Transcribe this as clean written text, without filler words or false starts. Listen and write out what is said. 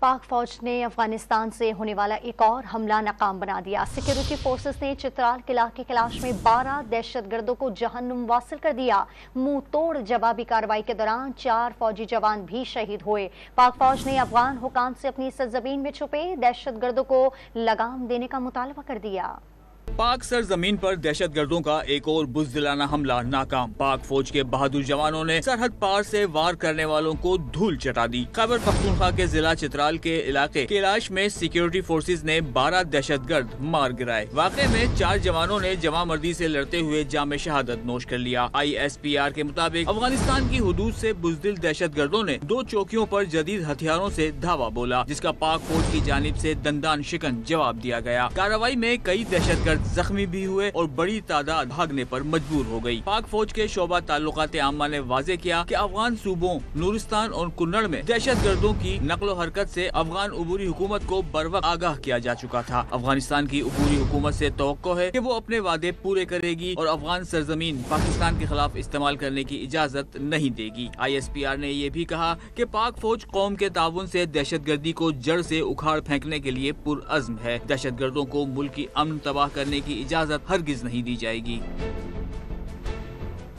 पाक फौज ने अफगानिस्तान से होने वाला एक और हमला नाकाम बना दिया। सिक्योरिटी फोर्सेस ने चित्राल के इलाके कैलाश में 12 दहशतगर्दों को जहन्नुम वासिल कर दिया। मुंह तोड़ जवाबी कार्रवाई के दौरान 4 फौजी जवान भी शहीद हुए। पाक फौज ने अफगान हुकाम से अपनी सरजमीन में छुपे दहशतगर्दों को लगाम देने का मुतालबा कर दिया। पाक सरजमीन पर दहशतगर्दों का एक और बुज़दिलाना हमला नाकाम। पाक फौज के बहादुर जवानों ने सरहद पार से वार करने वालों को धूल चटा दी। खैबर पख्तूनख्वा के जिला चित्राल के इलाके कैलाश में सिक्योरिटी फोर्सेस ने 12 दहशतगर्द मार गिराए। वाक़े में 4 जवानों ने जवामर्दी से लड़ते हुए जाम शहादत नोश कर लिया। ISPR के मुताबिक अफगानिस्तान की हुदूद से बुज़दिल दहशतगर्दों ने 2 चौकियों पर जदीद हथियारों से धावा बोला, जिसका पाक फौज की जानिब से दंदान शिकन जवाब दिया गया। कार्रवाई में कई दहशतगर्द जख्मी भी हुए और बड़ी तादाद भागने पर मजबूर हो गई। पाक फौज के शोबा ताल्लुकात आम्मा ने वाजे किया कि अफगान सूबों नूरिस्तान और कुन्नड़ में दहशतगर्दों की नक्लो हरकत से अफगान अबूरी हुकूमत को बरवक्त आगाह किया जा चुका था। अफगानिस्तान की अबूरी हुकूमत से तवक्को है कि वो अपने वादे पूरे करेगी और अफगान सरजमीन पाकिस्तान के खिलाफ इस्तेमाल करने की इजाजत नहीं देगी। ISPR ने ये भी कहा कि पाक फौज कौम के ताउन से दहशतगर्दी को जड़ से उखाड़ फेंकने के लिए पुरअज़्म है। दहशतगर्दों को मुल्क की अमन तबाह करने की इजाजत हरगिज नहीं दी जाएगी।